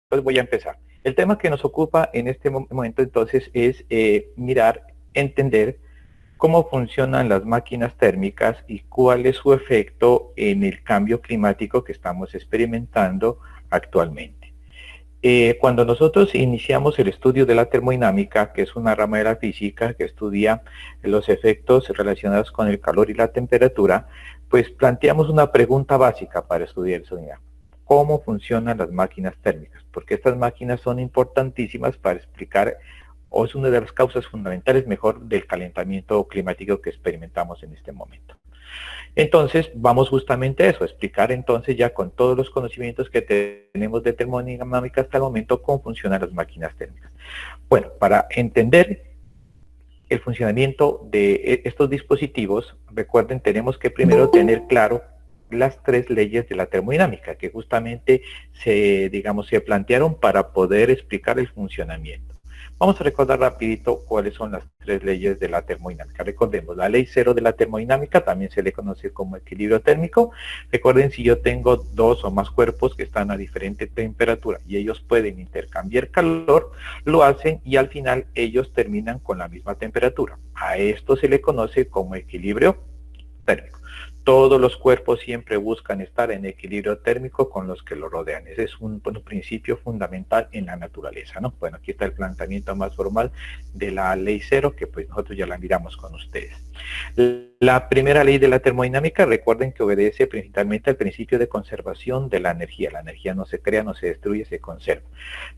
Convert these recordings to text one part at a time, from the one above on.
Pues voy a empezar. El tema que nos ocupa en este momento entonces es mirar, entender cómo funcionan las máquinas térmicas y cuál es su efecto en el cambio climático que estamos experimentando actualmente. Cuando nosotros iniciamos el estudio de la termodinámica, que es una rama de la física que estudia los efectos relacionados con el calor y la temperatura, pues planteamos una pregunta básica para estudiar eso. ¿Cómo funcionan las máquinas térmicas? Porque estas máquinas son importantísimas para explicar, o es una de las causas fundamentales, mejor, del calentamiento climático que experimentamos en este momento. Entonces, vamos justamente a eso, explicar entonces ya con todos los conocimientos que tenemos de termodinámica hasta el momento, cómo funcionan las máquinas térmicas. Bueno, para entender el funcionamiento de estos dispositivos, recuerden, tenemos que primero tener claro las tres leyes de la termodinámica, que justamente se plantearon para poder explicar el funcionamiento. Vamos a recordar rapidito cuáles son las tres leyes de la termodinámica. Recordemos, la ley cero de la termodinámica, también se le conoce como equilibrio térmico. Recuerden, si yo tengo dos o más cuerpos que están a diferente temperatura y ellos pueden intercambiar calor, lo hacen y al final ellos terminan con la misma temperatura. A esto se le conoce como equilibrio térmico. Todos los cuerpos siempre buscan estar en equilibrio térmico con los que lo rodean. Ese es un principio fundamental en la naturaleza, ¿no? Bueno, aquí está el planteamiento más formal de la ley cero, que pues nosotros ya la miramos con ustedes. La primera ley de la termodinámica, recuerden que obedece principalmente al principio de conservación de la energía. La energía no se crea, no se destruye, se conserva.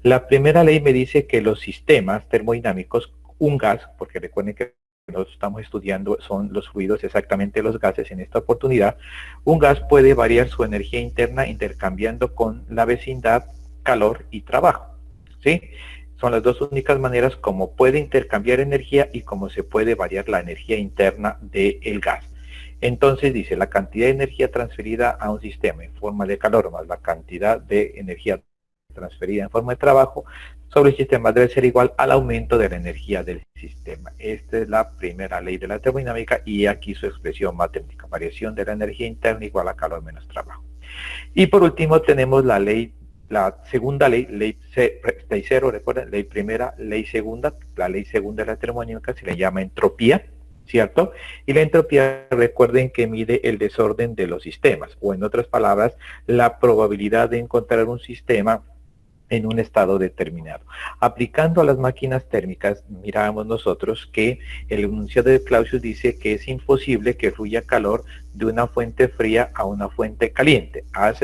La primera ley me dice que los sistemas termodinámicos, un gas, porque recuerden que nosotros estamos estudiando son los fluidos, exactamente los gases en esta oportunidad, un gas puede variar su energía interna intercambiando con la vecindad, calor y trabajo, ¿sí? Son las dos únicas maneras como puede intercambiar energía y cómo se puede variar la energía interna del gas. Entonces dice, la cantidad de energía transferida a un sistema en forma de calor más la cantidad de energía transferida en forma de trabajo sobre el sistema debe ser igual al aumento de la energía del sistema. Esta es la primera ley de la termodinámica y aquí su expresión matemática, variación de la energía interna igual a calor menos trabajo. Y por último tenemos la ley, la segunda ley, ley cero, recuerden, ley primera, ley segunda. La ley segunda de la termodinámica se le llama entropía, ¿cierto? Y la entropía, recuerden que mide el desorden de los sistemas, o en otras palabras, la probabilidad de encontrar un sistema en un estado determinado. Aplicando a las máquinas térmicas, mirábamos nosotros que el enunciado de Clausius dice que es imposible que fluya calor de una fuente fría a una fuente caliente, a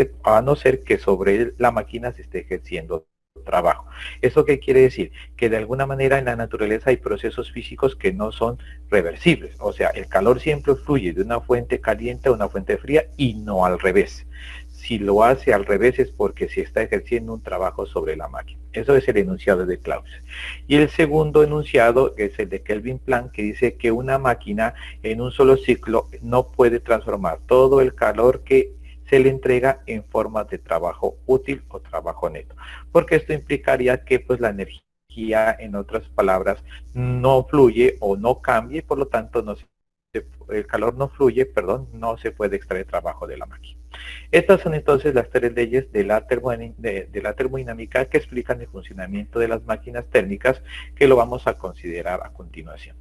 no ser que sobre la máquina se esté ejerciendo trabajo. ¿Eso qué quiere decir? Que de alguna manera en la naturaleza hay procesos físicos que no son reversibles. O sea, el calor siempre fluye de una fuente caliente a una fuente fría y no al revés. Si lo hace al revés es porque se está ejerciendo un trabajo sobre la máquina. Eso es el enunciado de Clausius. Y el segundo enunciado es el de Kelvin Planck, que dice que una máquina en un solo ciclo no puede transformar todo el calor que se le entrega en forma de trabajo útil o trabajo neto. Porque esto implicaría que pues la energía, en otras palabras, no fluye o no cambie, por lo tanto el calor no fluye, perdón, no se puede extraer trabajo de la máquina. Estas son entonces las tres leyes de la termodinámica que explican el funcionamiento de las máquinas térmicas, que lo vamos a considerar a continuación.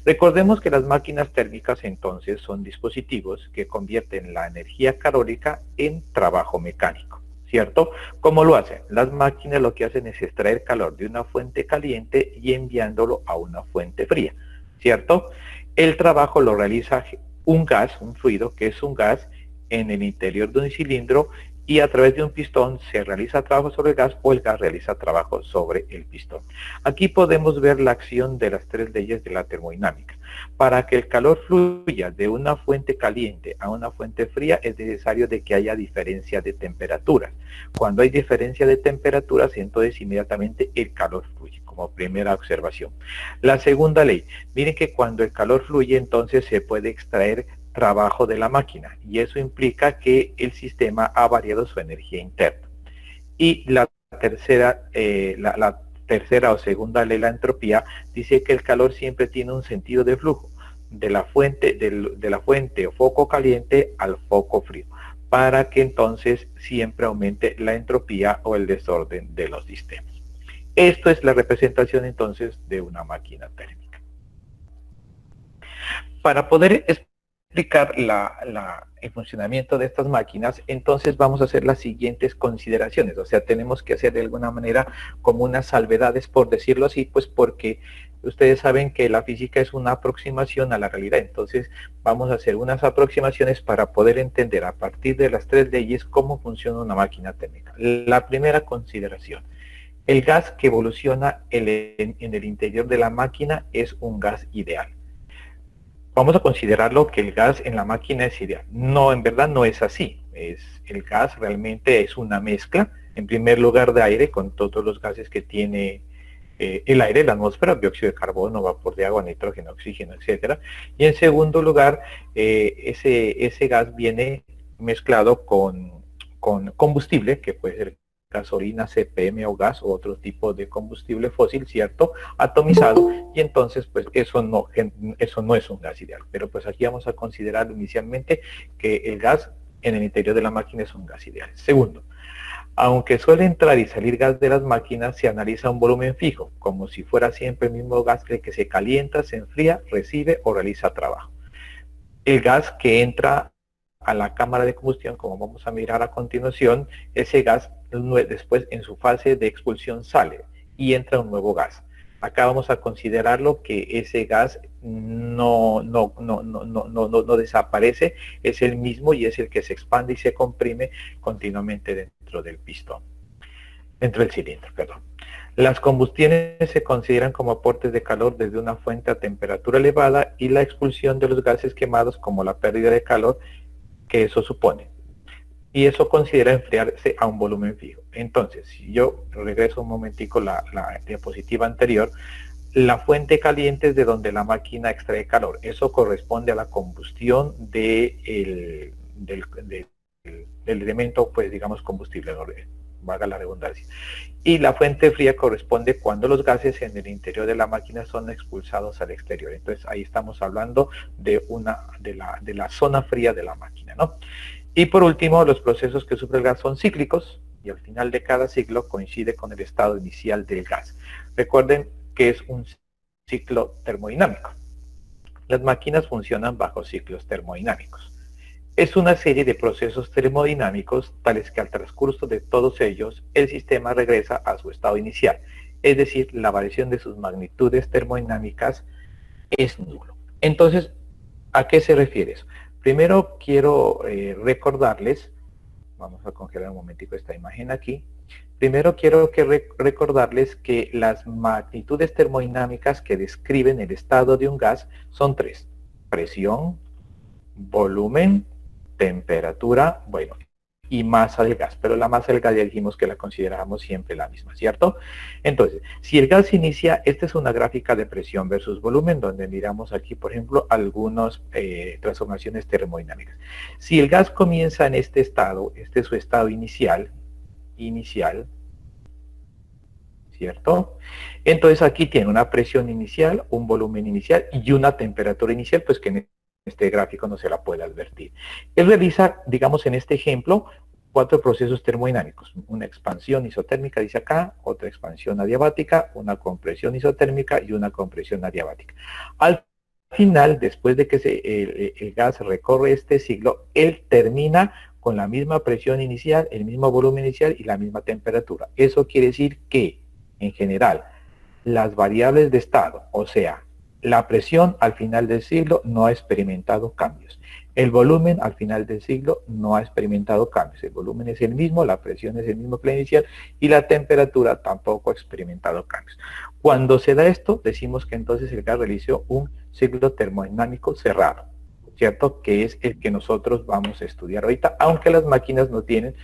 Recordemos que las máquinas térmicas entonces son dispositivos que convierten la energía calórica en trabajo mecánico, ¿cierto? ¿Cómo lo hacen? Las máquinas lo que hacen es extraer calor de una fuente caliente y enviándolo a una fuente fría, ¿cierto? El trabajo lo realiza un gas, un fluido, que es un gas, en el interior de un cilindro y a través de un pistón se realiza trabajo sobre el gas o el gas realiza trabajo sobre el pistón. Aquí podemos ver la acción de las tres leyes de la termodinámica. Para que el calor fluya de una fuente caliente a una fuente fría es necesario de que haya diferencia de temperaturas. Cuando hay diferencia de temperaturas, entonces inmediatamente el calor fluye, como primera observación. La segunda ley, miren que cuando el calor fluye, entonces se puede extraer trabajo de la máquina y eso implica que el sistema ha variado su energía interna. Y la tercera, tercera o segunda ley, la entropía, dice que el calor siempre tiene un sentido de flujo de la fuente o foco caliente al foco frío. para que entonces siempre aumente la entropía o el desorden de los sistemas. Esto es la representación entonces de una máquina térmica. Para poder explicar el funcionamiento de estas máquinas, entonces vamos a hacer las siguientes consideraciones. O sea, tenemos que hacer de alguna manera como unas salvedades, por decirlo así, pues porque ustedes saben que la física es una aproximación a la realidad. Entonces vamos a hacer unas aproximaciones para poder entender a partir de las tres leyes cómo funciona una máquina térmica. La primera consideración: el gas que evoluciona en el interior de la máquina es un gas ideal. Vamos a considerarlo que el gas en la máquina es ideal. No, en verdad no es así. El gas realmente es una mezcla, en primer lugar, de aire con todos los gases que tiene el aire, la atmósfera, dióxido de carbono, vapor de agua, nitrógeno, oxígeno, etcétera. Y en segundo lugar, ese gas viene mezclado con combustible, que puede ser gasolina, CPM o gas o otro tipo de combustible fósil, ¿cierto? Atomizado, y entonces pues eso no es un gas ideal. Pero pues aquí vamos a considerar inicialmente que el gas en el interior de la máquina es un gas ideal. Segundo, aunque suele entrar y salir gas de las máquinas, se analiza un volumen fijo, como si fuera siempre el mismo gas el que se calienta, se enfría, recibe o realiza trabajo. El gas que entra a la cámara de combustión, como vamos a mirar a continuación, ese gas después en su fase de expulsión sale y entra un nuevo gas. Acá vamos a considerarlo que ese gas no desaparece, es el mismo y es el que se expande y se comprime continuamente dentro del pistón, dentro del cilindro, perdón. Las combustiones se consideran como aportes de calor desde una fuente a temperatura elevada y la expulsión de los gases quemados como la pérdida de calor que eso supone. Y eso considera enfriarse a un volumen fijo. Entonces, si yo regreso un momentico la diapositiva anterior, la fuente caliente es de donde la máquina extrae calor. Eso corresponde a la combustión del elemento, pues digamos, combustible, valga la redundancia. Y la fuente fría corresponde cuando los gases en el interior de la máquina son expulsados al exterior. Entonces ahí estamos hablando de la zona fría de la máquina, ¿no? Y por último, los procesos que sufre el gas son cíclicos y al final de cada ciclo coincide con el estado inicial del gas. Recuerden que es un ciclo termodinámico. Las máquinas funcionan bajo ciclos termodinámicos. Es una serie de procesos termodinámicos tales que al transcurso de todos ellos el sistema regresa a su estado inicial, es decir, la variación de sus magnitudes termodinámicas es nulo. Entonces, ¿a qué se refiere eso? Primero quiero recordarles, vamos a congelar un momentico esta imagen aquí. Primero quiero recordarles que las magnitudes termodinámicas que describen el estado de un gas son tres: presión, volumen, temperatura, bueno, y masa del gas, pero la masa del gas ya dijimos que la consideramos siempre la misma, ¿cierto? Entonces, si el gas inicia, esta es una gráfica de presión versus volumen, donde miramos aquí, por ejemplo, algunas transformaciones termodinámicas. Si el gas comienza en este estado, este es su estado inicial, ¿cierto? Entonces aquí tiene una presión inicial, un volumen inicial y una temperatura inicial, pues que en este gráfico no se la puede advertir. Él realiza, digamos en este ejemplo, 4 procesos termodinámicos. Una expansión isotérmica, dice acá, otra expansión adiabática, una compresión isotérmica y una compresión adiabática. Al final, después de que el gas recorre este ciclo, él termina con la misma presión inicial, el mismo volumen inicial y la misma temperatura. Eso quiere decir que, en general, las variables de estado, o sea, la presión al final del ciclo no ha experimentado cambios. El volumen al final del ciclo no ha experimentado cambios. El volumen es el mismo, la presión es el mismo que la inicial y la temperatura tampoco ha experimentado cambios. Cuando se da esto, decimos que entonces el gas realizó un ciclo termodinámico cerrado, ¿cierto? Que es el que nosotros vamos a estudiar ahorita, aunque las máquinas no tienen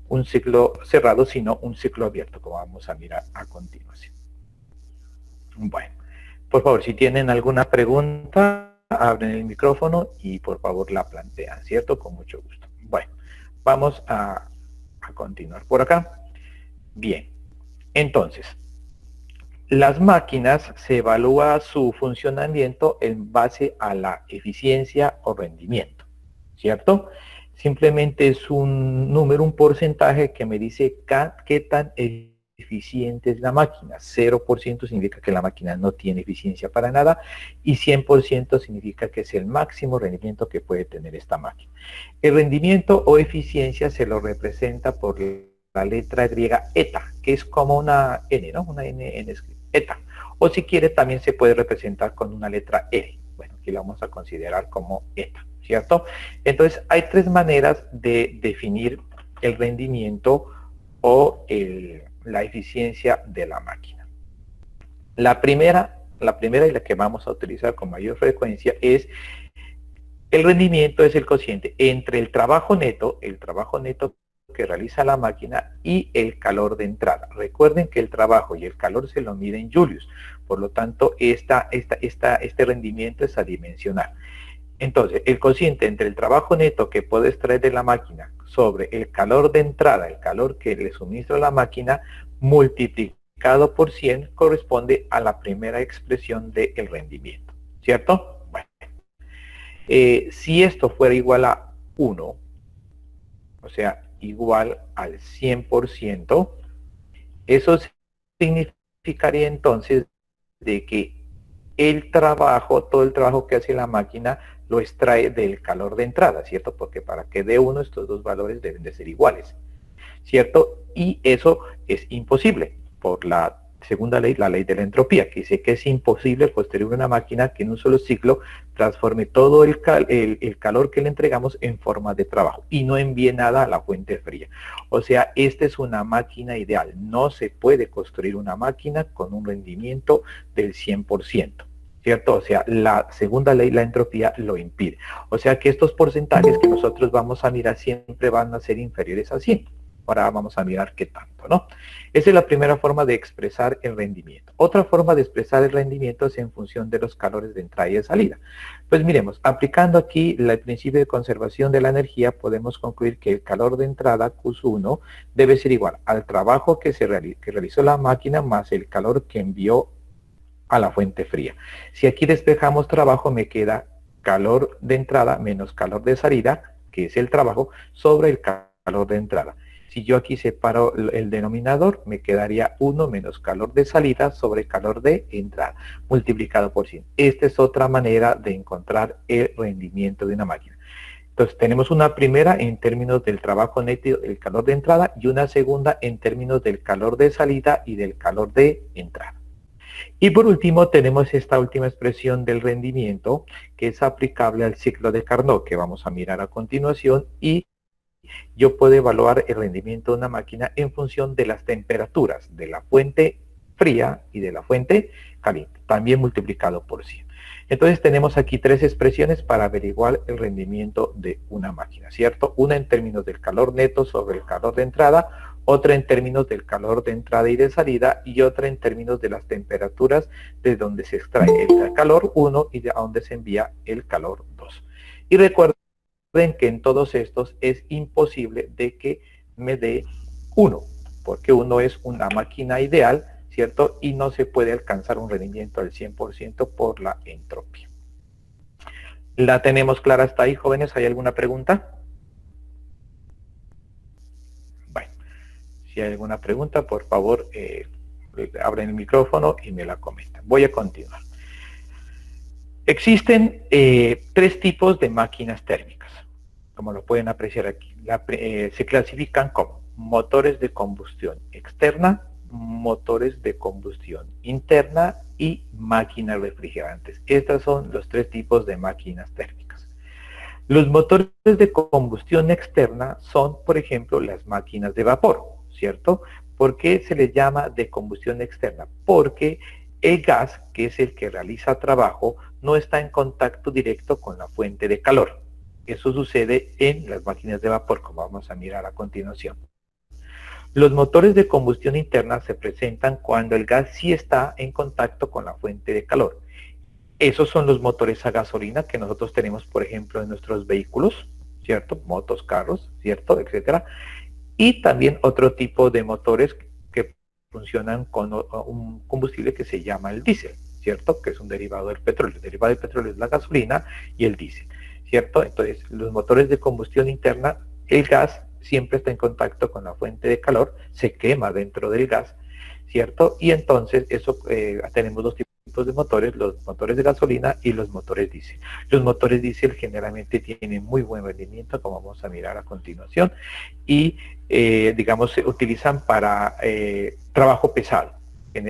un ciclo cerrado, sino un ciclo abierto, como vamos a mirar a continuación. Bueno. Por favor, si tienen alguna pregunta, abren el micrófono y por favor la plantean, ¿cierto? Con mucho gusto. Bueno, vamos a continuar por acá. Bien, entonces, las máquinas se evalúa su funcionamiento en base a la eficiencia o rendimiento, ¿cierto? simplemente es un número, un porcentaje que me dice qué tan eficiente es la máquina. 0% significa que la máquina no tiene eficiencia para nada y 100% significa que es el máximo rendimiento que puede tener esta máquina. El rendimiento o eficiencia se lo representa por la letra griega eta, que es como una N, ¿no? Una N eta. O si quiere también se puede representar con una letra R. Bueno, aquí la vamos a considerar como eta, ¿cierto? Entonces hay tres maneras de definir el rendimiento o la eficiencia de la máquina. La primera y la que vamos a utilizar con mayor frecuencia es el rendimiento, es el cociente entre el trabajo neto que realiza la máquina y el calor de entrada. Recuerden que el trabajo y el calor se lo mide en julios, por lo tanto este rendimiento es adimensional. Entonces, el cociente entre el trabajo neto que puedo extraer de la máquina sobre el calor de entrada, el calor que le suministra la máquina, multiplicado por 100, corresponde a la primera expresión del rendimiento, ¿cierto? Bueno, si esto fuera igual a 1, o sea, igual al 100%, eso significaría entonces de que todo el trabajo que hace la máquina lo extrae del calor de entrada, ¿cierto? Porque para que dé 1, estos dos valores deben de ser iguales, ¿cierto? Y eso es imposible por la segunda ley, la ley de la entropía, que dice que es imposible construir una máquina que en un solo ciclo transforme todo el calor que le entregamos en forma de trabajo y no envíe nada a la fuente fría. O sea, esta es una máquina ideal. No se puede construir una máquina con un rendimiento del 100%. ¿Cierto? O sea, la segunda ley, la entropía, lo impide. O sea que estos porcentajes que nosotros vamos a mirar siempre van a ser inferiores a 100. Ahora vamos a mirar qué tanto, ¿no? Esa es la primera forma de expresar el rendimiento. Otra forma de expresar el rendimiento es en función de los calores de entrada y de salida. Pues miremos, aplicando aquí el principio de conservación de la energía, podemos concluir que el calor de entrada, Q1, debe ser igual al trabajo que realizó la máquina más el calor que envió a la fuente fría. Si aquí despejamos trabajo, me queda calor de entrada menos calor de salida, que es el trabajo, sobre el calor de entrada. Si yo aquí separo el denominador, me quedaría 1 menos calor de salida sobre calor de entrada, multiplicado por 100. Esta es otra manera de encontrar el rendimiento de una máquina. Entonces tenemos una primera en términos del trabajo neto, el calor de entrada, y una segunda en términos del calor de salida y del calor de entrada. Y por último tenemos esta última expresión del rendimiento que es aplicable al ciclo de Carnot, que vamos a mirar a continuación, y yo puedo evaluar el rendimiento de una máquina en función de las temperaturas de la fuente fría y de la fuente caliente, también multiplicado por 100. Entonces tenemos aquí tres expresiones para averiguar el rendimiento de una máquina, ¿cierto? Una en términos del calor neto sobre el calor de entrada, otra en términos del calor de entrada y de salida, y otra en términos de las temperaturas de donde se extrae el calor 1 y de a donde se envía el calor 2. Y recuerden que en todos estos es imposible de que me dé 1, porque 1 es una máquina ideal, ¿cierto? Y no se puede alcanzar un rendimiento del 100% por la entropía. ¿La tenemos clara hasta ahí, jóvenes? ¿Hay alguna pregunta? Bueno, si hay alguna pregunta, por favor, abren el micrófono y me la comentan. Voy a continuar. Existen tres tipos de máquinas térmicas, como lo pueden apreciar aquí. Se clasifican como motores de combustión externa, motores de combustión interna y máquinas refrigerantes. Estos son los tres tipos de máquinas térmicas. Los motores de combustión externa son, por ejemplo, las máquinas de vapor, ¿cierto? ¿Por qué se les llama de combustión externa? Porque el gas, que es el que realiza trabajo, no está en contacto directo con la fuente de calor. Eso sucede en las máquinas de vapor, como vamos a mirar a continuación. Los motores de combustión interna se presentan cuando el gas sí está en contacto con la fuente de calor. Esos son los motores a gasolina que nosotros tenemos, por ejemplo, en nuestros vehículos, ¿cierto? Motos, carros, ¿cierto? Etcétera. Y también otro tipo de motores que funcionan con un combustible que se llama el diésel, ¿cierto? Que es un derivado del petróleo. El derivado del petróleo es la gasolina y el diésel. ¿cierto? Entonces, los motores de combustión interna, el gas siempre está en contacto con la fuente de calor, se quema dentro del gas, ¿cierto? Y entonces eso tenemos dos tipos de motores, los motores de gasolina y los motores diésel. Los motores diésel generalmente tienen muy buen rendimiento, como vamos a mirar a continuación, y digamos se utilizan para trabajo pesado.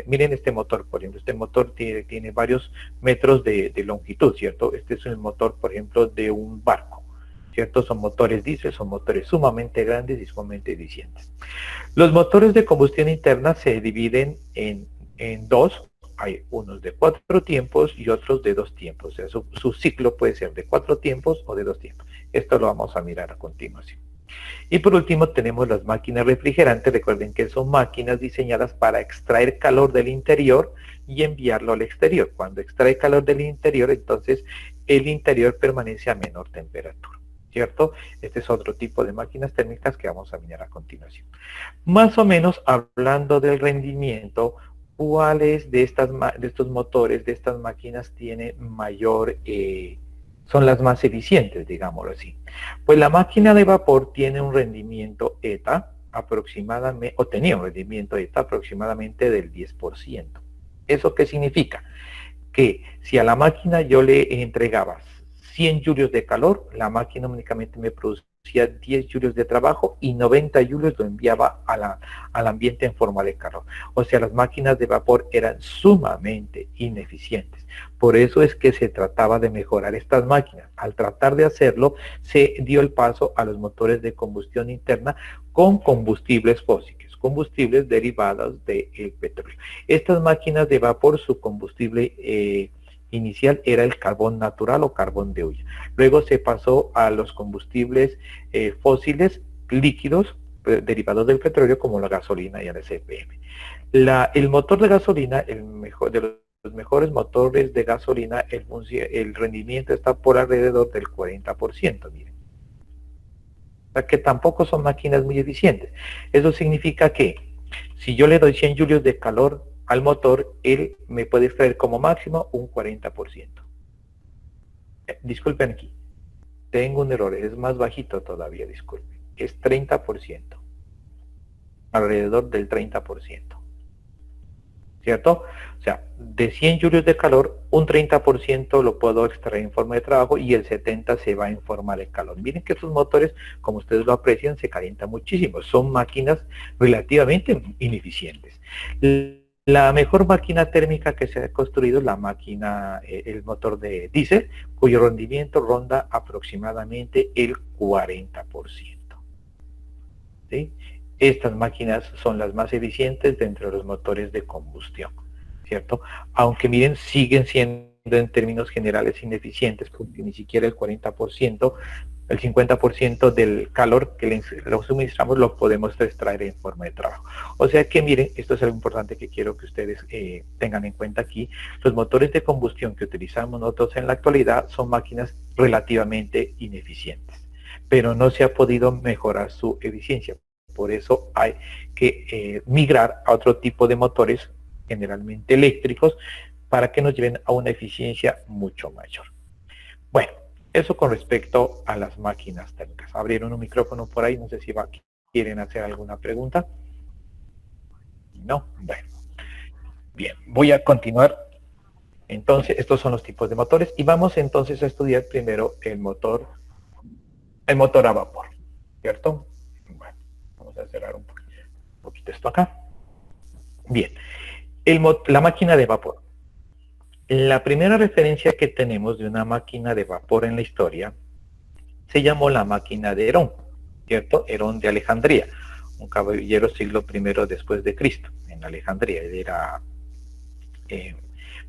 Miren este motor, por ejemplo, este motor tiene varios metros de longitud, ¿cierto? Este es un motor, por ejemplo, de un barco, ¿cierto? Son motores diésel, son motores sumamente grandes y sumamente eficientes. Los motores de combustión interna se dividen en dos. Hay unos de 4 tiempos y otros de 2 tiempos. O sea, su ciclo puede ser de 4 tiempos o de 2 tiempos. Esto lo vamos a mirar a continuación. Y por último tenemos las máquinas refrigerantes. Recuerden que son máquinas diseñadas para extraer calor del interior y enviarlo al exterior. Cuando extrae calor del interior, entonces el interior permanece a menor temperatura, ¿cierto? Este es otro tipo de máquinas térmicas que vamos a mirar a continuación. Más o menos hablando del rendimiento, ¿cuáles de estos motores, de estas máquinas tiene mayor, son las más eficientes, digámoslo así? Pues la máquina de vapor tiene un rendimiento ETA aproximadamente, o tenía un rendimiento ETA aproximadamente del 10%. ¿Eso qué significa? Que si a la máquina yo le entregaba 100 julios de calor, la máquina únicamente me producía 10 julios de trabajo y 90 julios lo enviaba al ambiente en forma de calor. O sea, las máquinas de vapor eran sumamente ineficientes. Por eso es que se trataba de mejorar estas máquinas. Al tratar de hacerlo, se dio el paso a los motores de combustión interna con combustibles fósiles, combustibles derivados del petróleo. Estas máquinas de vapor, su combustible inicial era el carbón natural o carbón de hulla. Luego se pasó a los combustibles fósiles líquidos derivados del petróleo, como la gasolina y el CPM. El motor de gasolina, de los mejores motores de gasolina, el rendimiento está por alrededor del 40%, miren. O sea que tampoco son máquinas muy eficientes. Eso significa que si yo le doy 100 julios de calor al motor, él me puede extraer como máximo un 40%. Disculpen aquí, tengo un error, es más bajito todavía, disculpen, es 30%, alrededor del 30%, ¿cierto? O sea, de 100 julios de calor, un 30% lo puedo extraer en forma de trabajo y el 70% se va en forma de calor. Miren que estos motores, como ustedes lo aprecian, se calientan muchísimo, son máquinas relativamente ineficientes. La mejor máquina térmica que se ha construido es la máquina, el motor de diésel, cuyo rendimiento ronda aproximadamente el 40%. ¿Sí? Estas máquinas son las más eficientes dentro de los motores de combustión, ¿cierto? Aunque miren, siguen siendo en términos generales ineficientes, porque ni siquiera el 40%, el 50% del calor que le suministramos lo podemos extraer en forma de trabajo. O sea que miren, esto es algo importante que quiero que ustedes tengan en cuenta aquí. Los motores de combustión que utilizamos nosotros en la actualidad son máquinas relativamente ineficientes, pero no se ha podido mejorar su eficiencia. Por eso hay que migrar a otro tipo de motores, generalmente eléctricos, para que nos lleven a una eficiencia mucho mayor. Bueno, eso con respecto a las máquinas térmicas. Abrieron un micrófono por ahí, no sé si quieren hacer alguna pregunta. No, bueno. Bien, voy a continuar. Entonces, estos son los tipos de motores y vamos entonces a estudiar primero el motor a vapor, ¿cierto? Bueno, vamos a cerrar un poquito esto acá. Bien, la máquina de vapor. La primera referencia que tenemos de una máquina de vapor en la historia se llamó la máquina de Herón, ¿cierto? Herón de Alejandría, un caballero siglo I después de Cristo, en Alejandría. Él era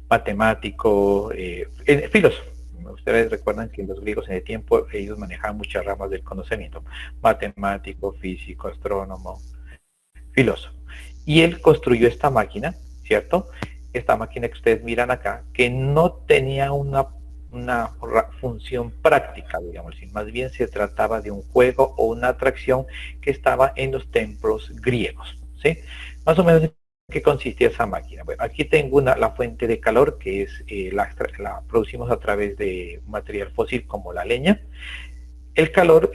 matemático, filósofo. Ustedes recuerdan que los griegos en el tiempo, ellos manejaban muchas ramas del conocimiento, matemático, físico, astrónomo, filósofo. Y él construyó esta máquina, ¿cierto? Esta máquina que ustedes miran acá, que no tenía una función práctica, digamos, más bien se trataba de un juego o una atracción que estaba en los templos griegos, ¿sí? Más o menos qué consiste esa máquina? Bueno, aquí tengo la fuente de calor, que es la producimos a través de un material fósil como la leña. El calor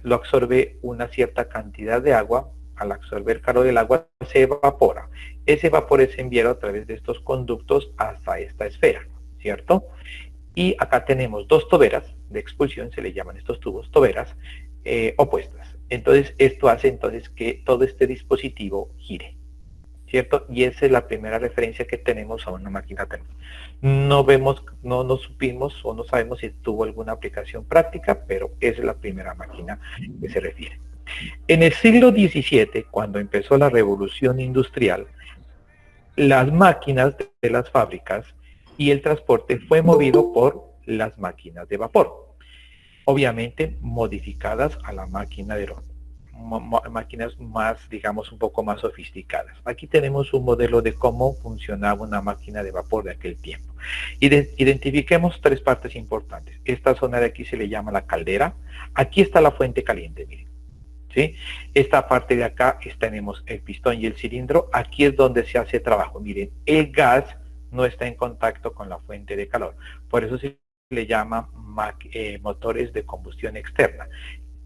lo absorbe una cierta cantidad de agua. Al absorber el calor del agua se evapora. Ese vapor es enviado a través de estos conductos hasta esta esfera, ¿cierto? Y acá tenemos dos toberas de expulsión, se le llaman estos tubos toberas, opuestas. Entonces esto hace entonces que todo este dispositivo gire, ¿cierto? Y esa es la primera referencia que tenemos a una máquina térmica. No vemos, no supimos o no sabemos si tuvo alguna aplicación práctica, pero esa es la primera máquina que se refiere. En el siglo XVII, cuando empezó la revolución industrial, las máquinas de las fábricas y el transporte fue movido por las máquinas de vapor, obviamente modificadas a la máquina de máquinas más, digamos, un poco más sofisticadas. Aquí tenemos un modelo de cómo funcionaba una máquina de vapor de aquel tiempo. Identifiquemos tres partes importantes. Esta zona de aquí se le llama la caldera. Aquí está la fuente caliente, miren. ¿Sí? Esta parte de acá tenemos el pistón y el cilindro. Aquí es donde se hace trabajo. Miren, el gas no está en contacto con la fuente de calor. Por eso se le llama motores de combustión externa.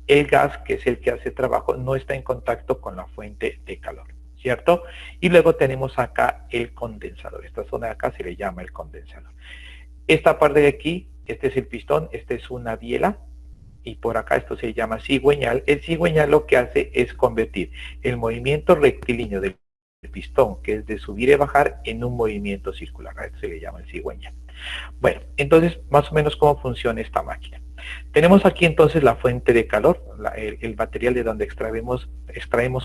El gas, que es el que hace trabajo, no está en contacto con la fuente de calor, ¿cierto? Y luego tenemos acá el condensador. Esta zona de acá se le llama el condensador. Esta parte de aquí, este es el pistón, esta es una biela, y por acá esto se llama cigüeñal. El cigüeñal lo que hace es convertir el movimiento rectilíneo del pistón, que es de subir y bajar, en un movimiento circular. A esto se le llama el cigüeñal. Bueno, entonces, más o menos cómo funciona esta máquina. Tenemos aquí entonces la fuente de calor, el material de donde extraemos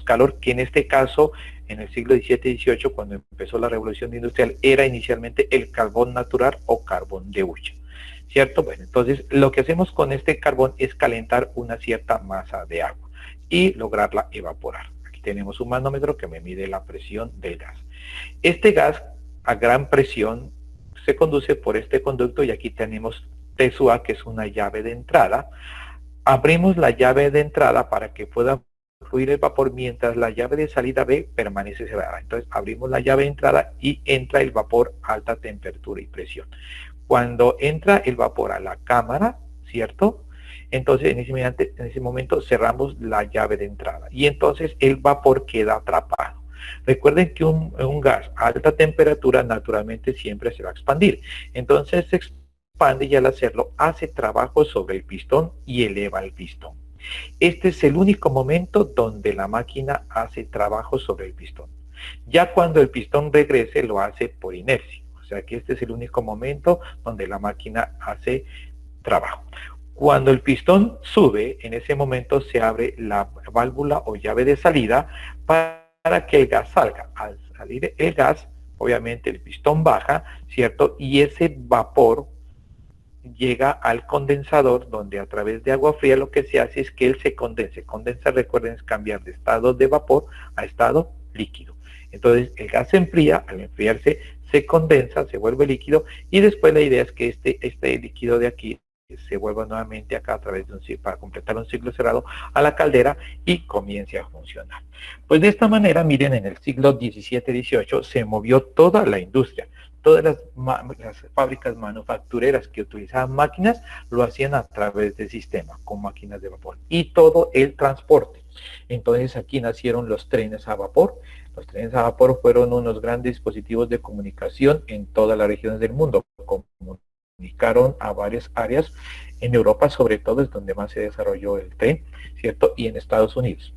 calor, que en este caso, en el siglo XVII y XVIII, cuando empezó la revolución industrial, era inicialmente el carbón natural o carbón de hulla, ¿cierto? Bueno, entonces lo que hacemos con este carbón es calentar una cierta masa de agua y lograrla evaporar. Aquí tenemos un manómetro que me mide la presión del gas. Este gas a gran presión se conduce por este conducto y aquí tenemos TSUA, que es una llave de entrada. Abrimos la llave de entrada para que pueda fluir el vapor, mientras la llave de salida B permanece cerrada. Entonces abrimos la llave de entrada y entra el vapor a alta temperatura y presión. Cuando entra el vapor a la cámara, ¿cierto? Entonces en ese momento cerramos la llave de entrada y entonces el vapor queda atrapado. Recuerden que un gas a alta temperatura naturalmente siempre se va a expandir. Entonces se expande y al hacerlo hace trabajo sobre el pistón y eleva el pistón. Este es el único momento donde la máquina hace trabajo sobre el pistón. Ya cuando el pistón regrese lo hace por inercia. O sea que este es el único momento donde la máquina hace trabajo. Cuando el pistón sube, en ese momento se abre la válvula o llave de salida para que el gas salga. Al salir el gas, obviamente el pistón baja, ¿cierto? Y ese vapor llega al condensador, donde a través de agua fría lo que se hace es que él se condense. Condensar, recuerden, es cambiar de estado de vapor a estado líquido. Entonces el gas se enfría, al enfriarse se condensa, se vuelve líquido, y después la idea es que este líquido de aquí se vuelva nuevamente acá a través de para completar un ciclo cerrado a la caldera y comience a funcionar. Pues de esta manera, miren, en el siglo XVII-XVIII se movió toda la industria. Todas las fábricas manufactureras que utilizaban máquinas lo hacían a través del sistema, con máquinas de vapor. Y todo el transporte. Entonces aquí nacieron los trenes a vapor. Los trenes a vapor fueron unos grandes dispositivos de comunicación en todas las regiones del mundo. Comunicaron a varias áreas. En Europa sobre todo es donde más se desarrolló el tren, ¿cierto? Y en Estados Unidos.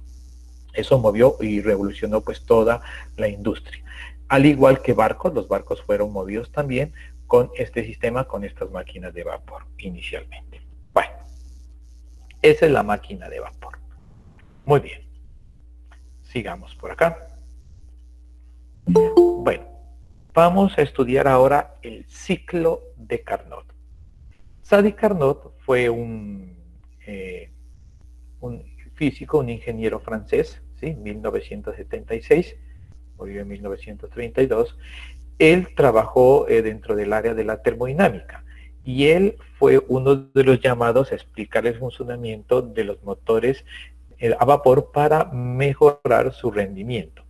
Eso movió y revolucionó pues toda la industria. Al igual que barcos, los barcos fueron movidos también con este sistema, con estas máquinas de vapor inicialmente. Bueno, esa es la máquina de vapor. Muy bien. Sigamos por acá. Bueno, vamos a estudiar ahora el ciclo de Carnot. Sadi Carnot fue un físico, un ingeniero francés, ¿sí? 1976. Murió en 1932, él trabajó dentro del área de la termodinámica y él fue uno de los llamados a explicar el funcionamiento de los motores a vapor para mejorar su rendimiento.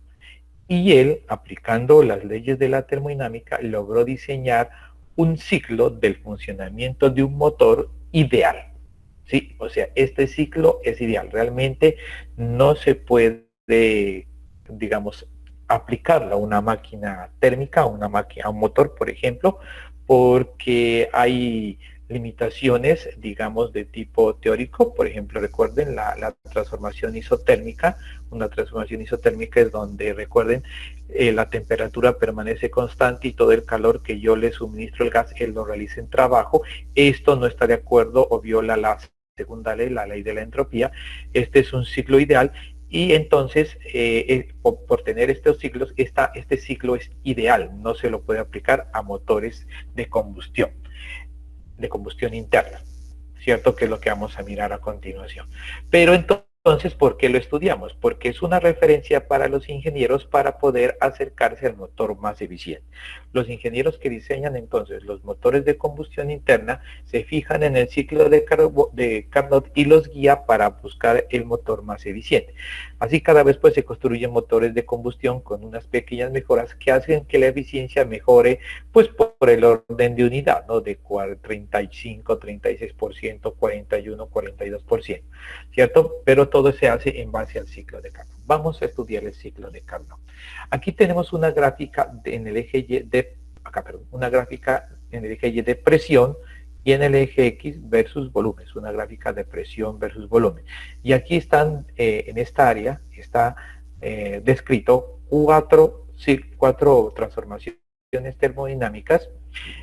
Y él, aplicando las leyes de la termodinámica, logró diseñar un ciclo del funcionamiento de un motor ideal. ¿Sí? O sea, este ciclo es ideal. Realmente no se puede, digamos, aplicarlo a una máquina térmica, a un motor, por ejemplo, porque hay limitaciones, digamos, de tipo teórico. Por ejemplo, recuerden la transformación isotérmica. Una transformación isotérmica es donde, recuerden, la temperatura permanece constante y todo el calor que yo le suministro al gas, él lo realiza en trabajo. Esto no está de acuerdo o viola la segunda ley, la ley de la entropía. Este es un ciclo ideal y entonces por tener estos ciclos, este ciclo es ideal, no se lo puede aplicar a motores de combustión interna, ¿cierto? Que es lo que vamos a mirar a continuación. Pero entonces, ¿por qué lo estudiamos? Porque es una referencia para los ingenieros para poder acercarse al motor más eficiente. Los ingenieros que diseñan entonces los motores de combustión interna se fijan en el ciclo de Carnot y los guía para buscar el motor más eficiente. Así cada vez pues se construyen motores de combustión con unas pequeñas mejoras que hacen que la eficiencia mejore pues por el orden de unidad, ¿no? De 35, 36%, 41, 42%, ¿cierto? Pero todo se hace en base al ciclo de Carnot. Vamos a estudiar el ciclo de Carnot. Aquí tenemos una gráfica en el eje Y de, una gráfica en el eje Y de presión y en el eje X versus volumen, es una gráfica de presión versus volumen. Y aquí están, en esta área, está descrito cuatro transformaciones termodinámicas,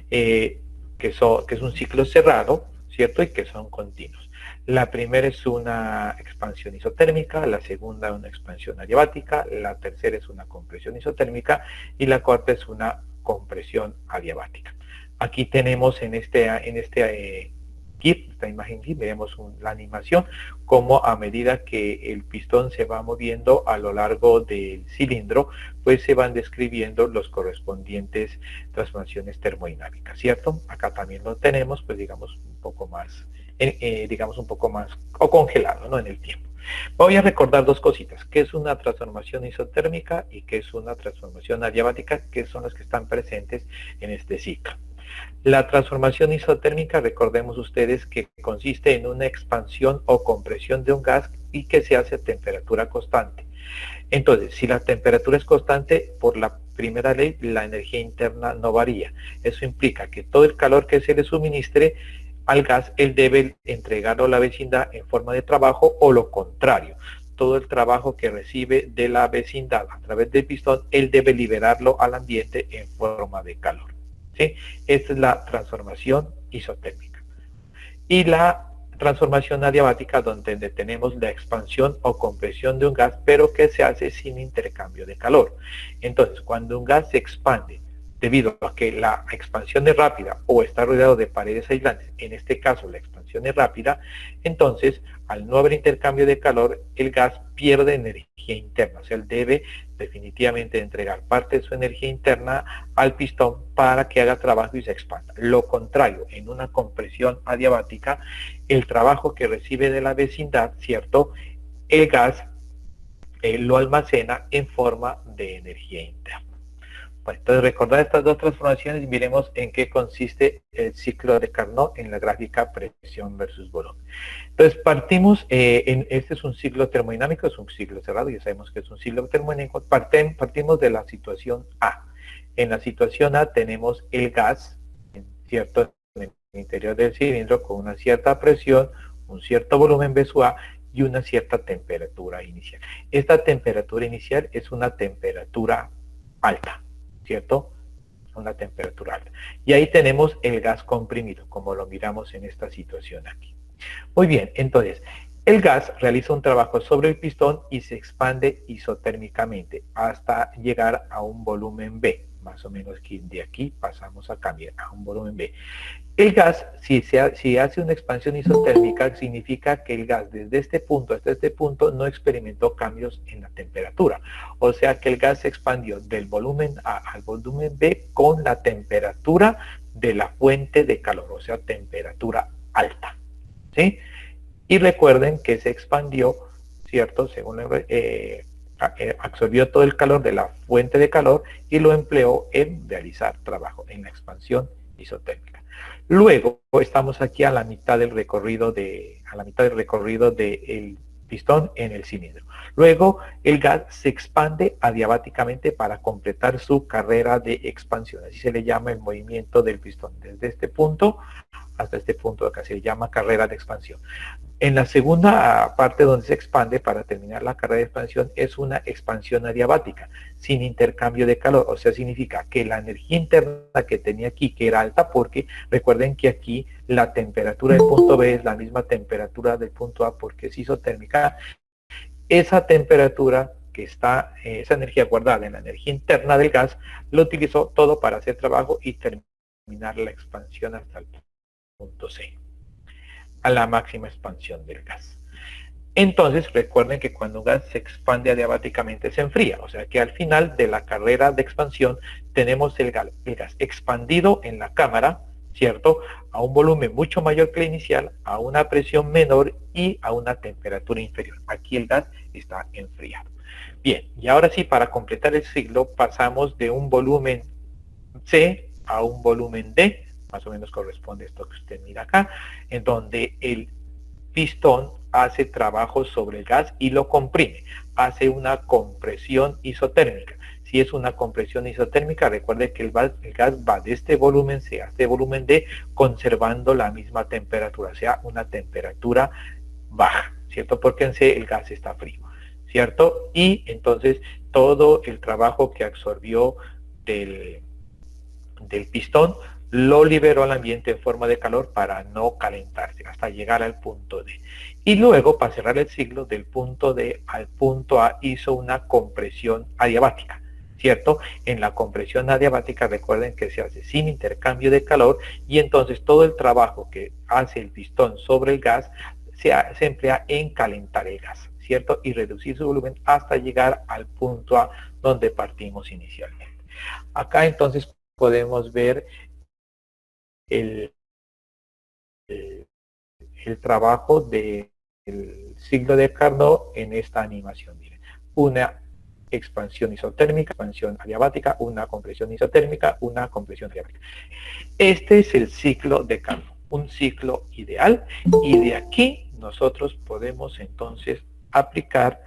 que es un ciclo cerrado, ¿cierto? Y que son continuos. La primera es una expansión isotérmica, la segunda una expansión adiabática, la tercera es una compresión isotérmica y la cuarta es una compresión adiabática. Aquí tenemos en este GIF, esta imagen GIF, veremos la animación, como a medida que el pistón se va moviendo a lo largo del cilindro, pues se van describiendo los correspondientes transformaciones termodinámicas, ¿cierto? Acá también lo tenemos, pues digamos un poco más, o congelado, ¿no? En el tiempo. Voy a recordar dos cositas, qué es una transformación isotérmica y qué es una transformación adiabática, que son las que están presentes en este ciclo. La transformación isotérmica, recordemos ustedes que consiste en una expansión o compresión de un gas y que se hace a temperatura constante. Entonces, si la temperatura es constante, por la primera ley, la energía interna no varía. Eso implica que todo el calor que se le suministre al gas, él debe entregarlo a la vecindad en forma de trabajo o lo contrario. Todo el trabajo que recibe de la vecindad a través del pistón, él debe liberarlo al ambiente en forma de calor. ¿Sí? Esta es la transformación isotérmica. Y la transformación adiabática, donde tenemos la expansión o compresión de un gas, pero que se hace sin intercambio de calor. Entonces, cuando un gas se expande debido a que la expansión es rápida o está rodeado de paredes aislantes, en este caso la expansión es rápida, entonces al no haber intercambio de calor, el gas pierde energía interna, o sea, él debe definitivamente entregar parte de su energía interna al pistón para que haga trabajo y se expanda. Lo contrario, en una compresión adiabática, el trabajo que recibe de la vecindad, ¿cierto? El gas lo almacena en forma de energía interna. Bueno, entonces recordar estas dos transformaciones y miremos en qué consiste el ciclo de Carnot en la gráfica presión versus volumen. Entonces partimos, este es un ciclo termodinámico, es un ciclo cerrado, ya sabemos que es un ciclo termodinámico, partimos de la situación A. En la situación A tenemos el gas, ¿cierto? En el interior del cilindro con una cierta presión, un cierto volumen B sub A y una cierta temperatura inicial. Esta temperatura inicial es una temperatura alta, ¿cierto? Una temperatura alta. Y ahí tenemos el gas comprimido, como lo miramos en esta situación aquí. Muy bien, entonces, el gas realiza un trabajo sobre el pistón y se expande isotérmicamente hasta llegar a un volumen B. Más o menos que de aquí pasamos a cambiar a un volumen B. El gas, si hace una expansión isotérmica, significa que el gas desde este punto hasta este punto no experimentó cambios en la temperatura. O sea que el gas se expandió del volumen A al volumen B con la temperatura de la fuente de calor, o sea, temperatura alta. ¿Sí? Y recuerden que se expandió, ¿cierto? Según absorbió todo el calor de la fuente de calor y lo empleó en realizar trabajo, en la expansión isotérmica. Luego estamos aquí a la mitad del recorrido del pistón en el cilindro. Luego el gas se expande adiabáticamente para completar su carrera de expansión. Así se le llama el movimiento del pistón. Desde este punto hasta este punto de acá se le llama carrera de expansión. En la segunda parte donde se expande para terminar la carrera de expansión es una expansión adiabática, sin intercambio de calor. O sea, significa que la energía interna que tenía aquí, que era alta, porque recuerden que aquí la temperatura del punto B es la misma temperatura del punto A porque es isotérmica. Esa temperatura que está, esa energía guardada en la energía interna del gas, lo utilizó todo para hacer trabajo y terminar la expansión hasta el punto C, a la máxima expansión del gas. Entonces recuerden que cuando un gas se expande adiabáticamente se enfría, o sea que al final de la carrera de expansión tenemos el gas expandido en la cámara, ¿cierto? A un volumen mucho mayor que el inicial, a una presión menor y a una temperatura inferior. Aquí el gas está enfriado. Bien, y ahora sí, para completar el ciclo pasamos de un volumen C a un volumen D, más o menos corresponde a esto que usted mira acá, en donde el pistón hace trabajo sobre el gas y lo comprime, hace una compresión isotérmica. Si es una compresión isotérmica, recuerde que el gas va de este volumen C a este volumen D, conservando la misma temperatura, o sea, una temperatura baja, ¿cierto? Porque en C el gas está frío, ¿cierto? Y entonces todo el trabajo que absorbió del pistón lo liberó al ambiente en forma de calor para no calentarse hasta llegar al punto D. Y luego, para cerrar el ciclo, del punto D al punto A hizo una compresión adiabática, ¿cierto? En la compresión adiabática recuerden que se hace sin intercambio de calor y entonces todo el trabajo que hace el pistón sobre el gas se emplea en calentar el gas, ¿cierto? Y reducir su volumen hasta llegar al punto A donde partimos inicialmente. Acá entonces podemos ver el trabajo del ciclo de Carnot en esta animación. Miren, una expansión isotérmica, expansión adiabática, una compresión isotérmica, una compresión adiabática. Este es el ciclo de Carnot, un ciclo ideal, y de aquí nosotros podemos entonces aplicar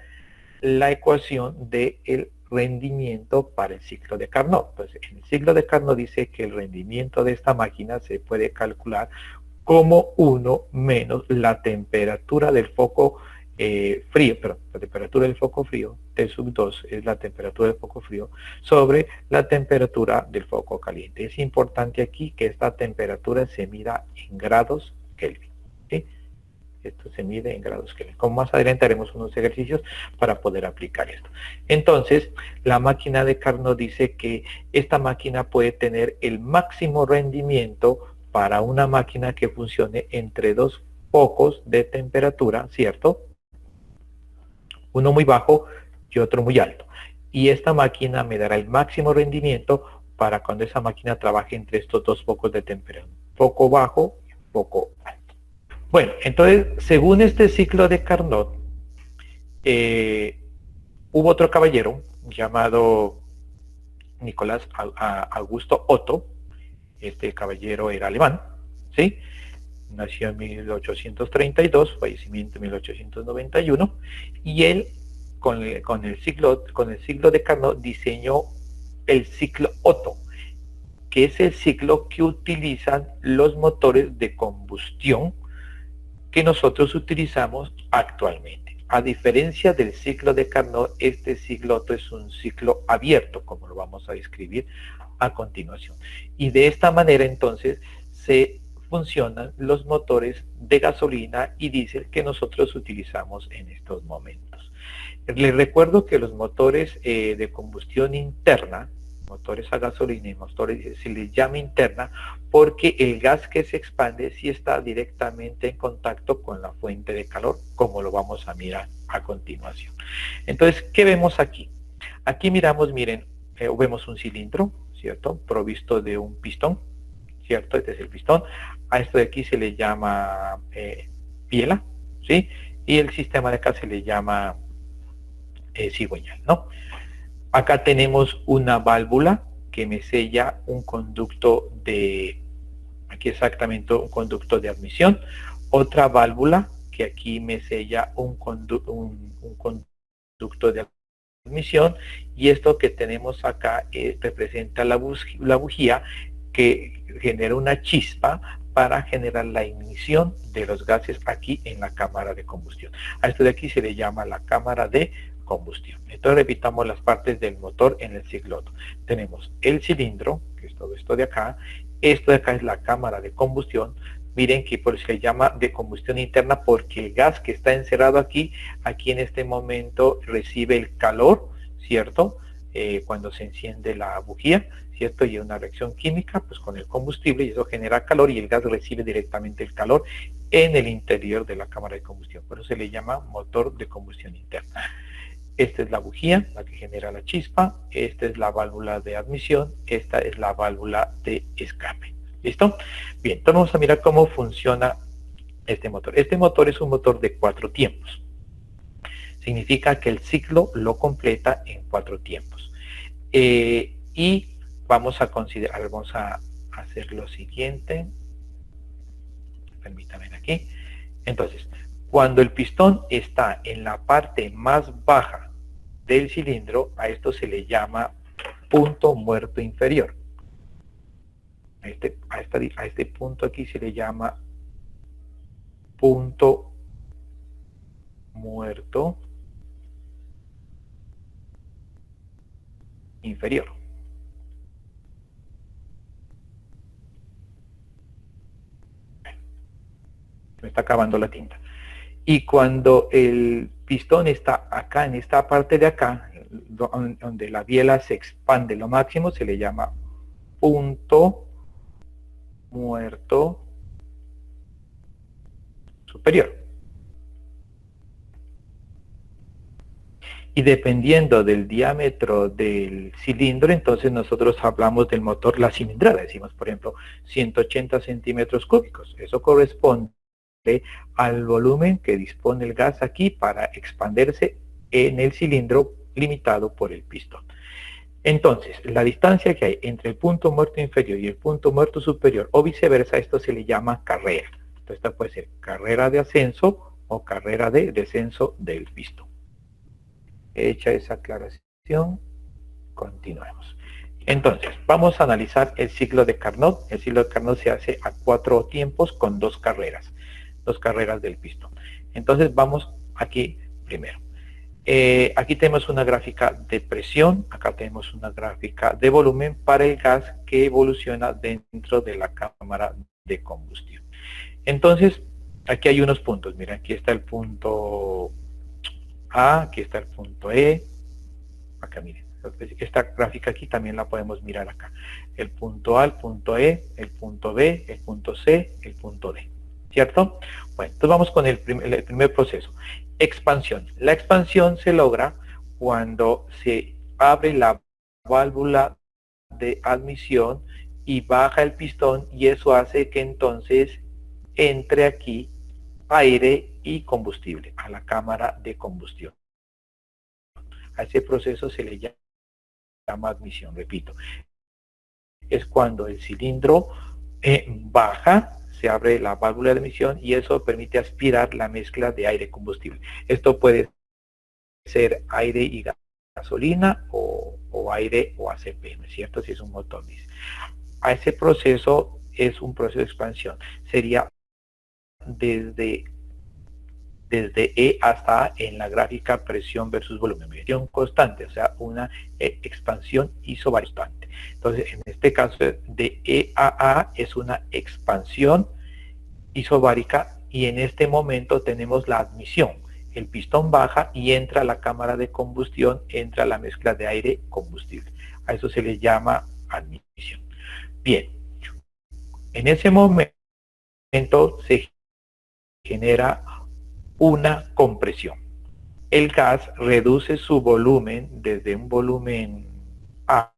la ecuación del rendimiento para el ciclo de Carnot. Pues en el ciclo de Carnot dice que el rendimiento de esta máquina se puede calcular como 1 menos la temperatura del foco frío, pero la temperatura del foco frío, T sub 2 es la temperatura del foco frío, sobre la temperatura del foco caliente. Es importante aquí que esta temperatura se mida en grados Kelvin, ¿sí? Esto se mide en grados Kelvin. Como más adelante haremos unos ejercicios para poder aplicar esto. Entonces, la máquina de Carnot dice que esta máquina puede tener el máximo rendimiento para una máquina que funcione entre dos focos de temperatura, ¿cierto? Uno muy bajo y otro muy alto. Y esta máquina me dará el máximo rendimiento para cuando esa máquina trabaje entre estos dos focos de temperatura. Foco bajo y foco alto. Bueno, entonces, según este ciclo de Carnot, hubo otro caballero llamado Nicolás Augusto Otto. Este caballero era alemán, ¿sí? Nació en 1832, fallecimiento en 1891, y él con el ciclo de Carnot diseñó el ciclo Otto, que es el ciclo que utilizan los motores de combustión que nosotros utilizamos actualmente. A diferencia del ciclo de Carnot, este ciclo Otto es un ciclo abierto, como lo vamos a describir a continuación. Y de esta manera entonces se funcionan los motores de gasolina y diésel que nosotros utilizamos en estos momentos. Les recuerdo que los motores de combustión interna, motores a gasolina y motores se les llama interna porque el gas que se expande sí está directamente en contacto con la fuente de calor, como lo vamos a mirar a continuación. Entonces, ¿qué vemos aquí? Aquí miramos, miren, vemos un cilindro, ¿cierto? Provisto de un pistón, ¿cierto? Este es el pistón. A esto de aquí se le llama biela, ¿sí? Y el sistema de acá se le llama cigüeñal, ¿no? Acá tenemos una válvula que me sella un conducto de, aquí exactamente un conducto de admisión, otra válvula que aquí me sella un conducto de admisión, y esto que tenemos acá representa la bujía que genera una chispa para generar la ignición de los gases aquí en la cámara de combustión. A esto de aquí se le llama la cámara de combustión. Entonces repitamos las partes del motor en el ciclo Otto. Tenemos el cilindro, que es todo esto de acá. Esto de acá es la cámara de combustión. Miren que por eso se llama de combustión interna, porque el gas que está encerrado aquí en este momento recibe el calor, ¿cierto? Cuando se enciende la bujía, ¿cierto? Y una reacción química pues con el combustible, y eso genera calor, y el gas recibe directamente el calor en el interior de la cámara de combustión. Por eso se le llama motor de combustión interna. Esta es la bujía, la que genera la chispa. Esta es la válvula de admisión. Esta es la válvula de escape. ¿Listo? Bien, entonces vamos a mirar cómo funciona este motor. Este motor es un motor de 4 tiempos. Significa que el ciclo lo completa en 4 tiempos. Y vamos a considerar, vamos a hacer lo siguiente. Permítanme aquí. Entonces, cuando el pistón está en la parte más baja del cilindro, a esto se le llama punto muerto inferior. A este punto aquí se le llama punto muerto inferior. Me está acabando la tinta. Y cuando el pistón está acá, en esta parte de acá, donde la biela se expande lo máximo, se le llama punto muerto superior. Y dependiendo del diámetro del cilindro, entonces nosotros hablamos del motor, la cilindrada, decimos por ejemplo 180 centímetros cúbicos. Eso corresponde al volumen que dispone el gas aquí para expandirse en el cilindro limitado por el pistón. Entonces, la distancia que hay entre el punto muerto inferior y el punto muerto superior, o viceversa, esto se le llama carrera. Entonces, esta puede ser carrera de ascenso o carrera de descenso del pistón. Hecha esa aclaración, continuemos. Entonces, vamos a analizar el ciclo de Carnot. El ciclo de Carnot se hace a 4 tiempos con 2 carreras del pistón. Entonces, vamos aquí primero. Aquí tenemos una gráfica de presión, acá tenemos una gráfica de volumen para el gas que evoluciona dentro de la cámara de combustión. Entonces, aquí hay unos puntos. Miren, aquí está el punto A, aquí está el punto E. Acá miren, esta gráfica aquí también la podemos mirar acá. El punto A, el punto E, el punto B, el punto C, el punto D. ¿Cierto? Bueno, entonces vamos con el primer proceso. Expansión. La expansión se logra cuando se abre la válvula de admisión y baja el pistón, y eso hace que entonces entre aquí aire y combustible a la cámara de combustión. A ese proceso se le llama admisión, repito. Es cuando el cilindro baja, se abre la válvula de admisión y eso permite aspirar la mezcla de aire y combustible. Esto puede ser aire y gasolina o aire o ACP, ¿no es cierto? Si es un motor diésel. A ese proceso es un proceso de expansión. Sería desde E hasta A en la gráfica presión versus volumen. Presión constante, o sea, una expansión isobarica. Entonces, en este caso, de E a A es una expansión isobárica, y en este momento tenemos la admisión. El pistón baja y entra a la cámara de combustión, entra la mezcla de aire combustible. A eso se le llama admisión. Bien, en ese momento se genera una compresión. El gas reduce su volumen desde un volumen A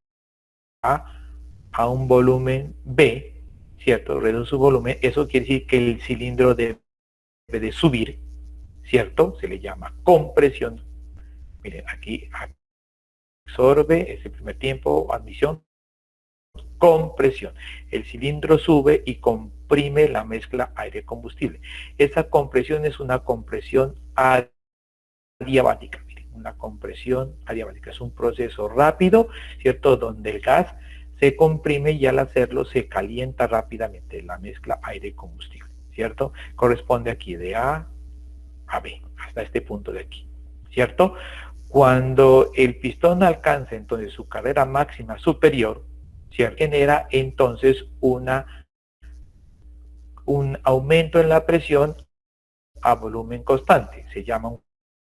a un volumen B, ¿cierto? Reduce su volumen. Eso quiere decir que el cilindro debe de subir, ¿cierto? Se le llama compresión. Miren, aquí absorbe, es el primer tiempo, admisión, compresión. El cilindro sube y comprime la mezcla aire-combustible. Esa compresión es una compresión adiabática. Miren, una compresión adiabática es un proceso rápido, ¿cierto? Donde el gas se comprime y al hacerlo se calienta rápidamente la mezcla aire-combustible, ¿cierto? Corresponde aquí de A a B, hasta este punto de aquí, ¿cierto? Cuando el pistón alcanza entonces su carrera máxima superior, ¿cierto? Genera entonces un aumento en la presión a volumen constante. Se llama un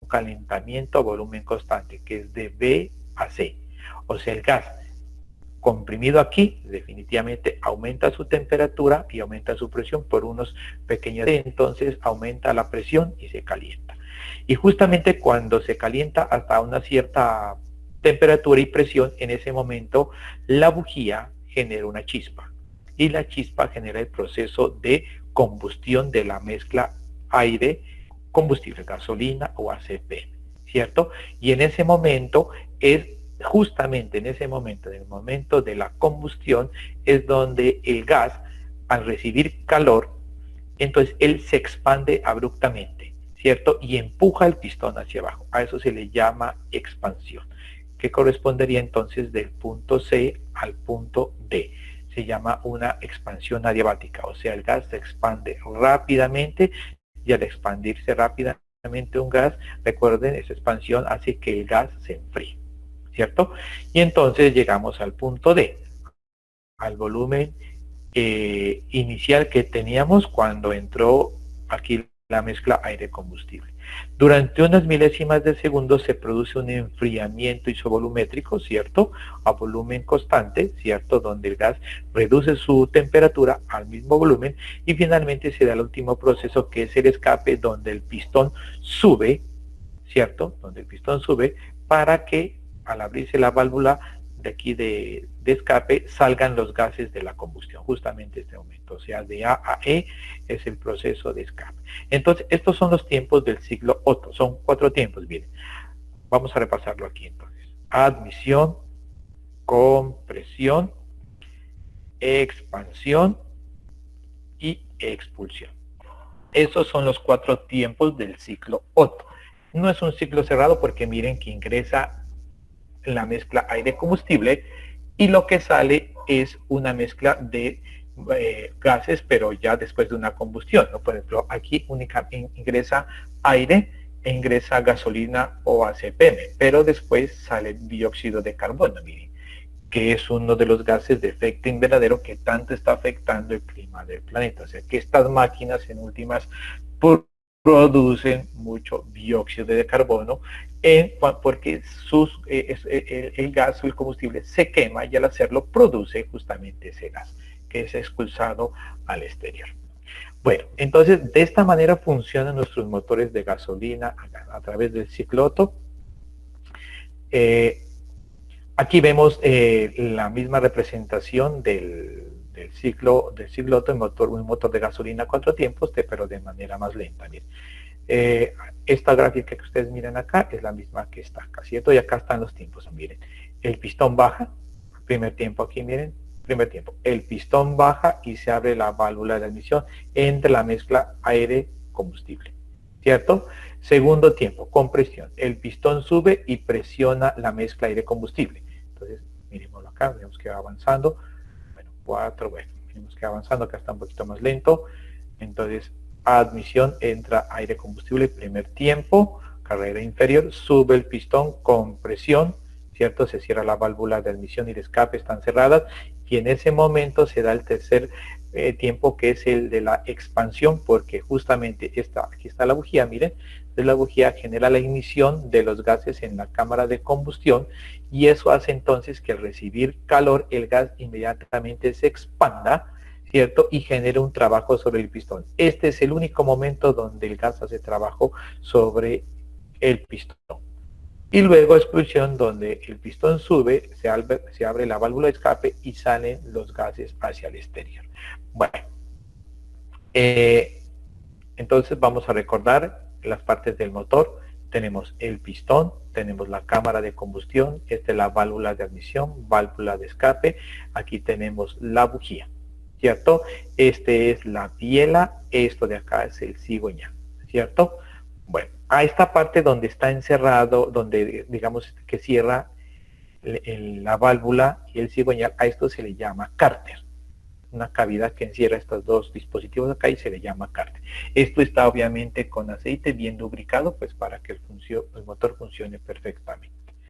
calentamiento a volumen constante, que es de B a C. O sea, el gas comprimido aquí definitivamente aumenta su temperatura y aumenta su presión por unos pequeños, entonces aumenta la presión y se calienta. Y justamente cuando se calienta hasta una cierta temperatura y presión, en ese momento la bujía genera una chispa y la chispa genera el proceso de combustión de la mezcla aire combustible, gasolina o ACP, ¿cierto? Y en ese momento es justamente en ese momento, en el momento de la combustión, es donde el gas, al recibir calor, entonces él se expande abruptamente, ¿cierto? Y empuja el pistón hacia abajo. A eso se le llama expansión, que correspondería entonces del punto C al punto D. Se llama una expansión adiabática, o sea, el gas se expande rápidamente y al expandirse rápidamente un gas, recuerden, esa expansión hace que el gas se enfríe, ¿cierto? Y entonces llegamos al punto D, al volumen inicial que teníamos cuando entró aquí la mezcla aire-combustible. Durante unas milésimas de segundo se produce un enfriamiento isovolumétrico, ¿cierto? A volumen constante, ¿cierto? Donde el gas reduce su temperatura al mismo volumen y finalmente se da el último proceso que es el escape, donde el pistón sube, ¿cierto? Donde el pistón sube para que al abrirse la válvula de aquí de escape salgan los gases de la combustión, justamente este momento, o sea, de A a E es el proceso de escape. Entonces, estos son los tiempos del ciclo Otto, son 4 tiempos, miren. Vamos a repasarlo aquí entonces. Admisión, compresión, expansión y expulsión. Esos son los 4 tiempos del ciclo Otto. No es un ciclo cerrado porque miren que ingresa la mezcla aire-combustible y lo que sale es una mezcla de gases, pero ya después de una combustión, ¿no? Por ejemplo, aquí únicamente ingresa aire e ingresa gasolina o ACPM, pero después sale dióxido de carbono, miren, que es uno de los gases de efecto invernadero que tanto está afectando el clima del planeta. O sea que estas máquinas en últimas producen mucho dióxido de carbono porque el gas o el combustible se quema y al hacerlo produce justamente ese gas que es expulsado al exterior. Bueno, entonces de esta manera funcionan nuestros motores de gasolina a través del ciclo Otto. Aquí vemos la misma representación del ciclo Otto, un motor de gasolina 4 tiempos, pero de manera más lenta. Miren. Esta gráfica que ustedes miran acá es la misma que está acá, ¿cierto? Y acá están los tiempos, miren. El pistón baja, primer tiempo aquí, miren, primer tiempo. El pistón baja y se abre la válvula de admisión entre la mezcla aire-combustible, ¿cierto? Segundo tiempo, compresión. El pistón sube y presiona la mezcla aire-combustible. Entonces, miremoslo acá, vemos que va avanzando. Bueno, 4, bueno, miremos que va avanzando, acá está un poquito más lento. Entonces, admisión, entra aire combustible, primer tiempo, carrera inferior, sube el pistón, compresión, ¿cierto? Se cierra la válvula de admisión y de escape, están cerradas, y en ese momento se da el tercer tiempo, que es el de la expansión, porque justamente aquí está la bujía, miren, la bujía genera la ignición de los gases en la cámara de combustión, y eso hace entonces que al recibir calor, el gas inmediatamente se expanda, ¿cierto? Y genera un trabajo sobre el pistón. Este es el único momento donde el gas hace trabajo sobre el pistón. Y luego expulsión, donde el pistón sube, se abre la válvula de escape y salen los gases hacia el exterior. Bueno, entonces vamos a recordar las partes del motor. Tenemos el pistón, tenemos la cámara de combustión, esta es la válvula de admisión, válvula de escape, aquí tenemos la bujía, ¿cierto? Este es la biela, esto de acá es el cigüeñal, ¿cierto? Bueno, a esta parte donde está encerrado, donde digamos que cierra la válvula y el cigüeñal, a esto se le llama cárter. Una cavidad que encierra estos dos dispositivos acá y se le llama cárter. Esto está obviamente con aceite bien lubricado, pues para que el motor funcione perfectamente.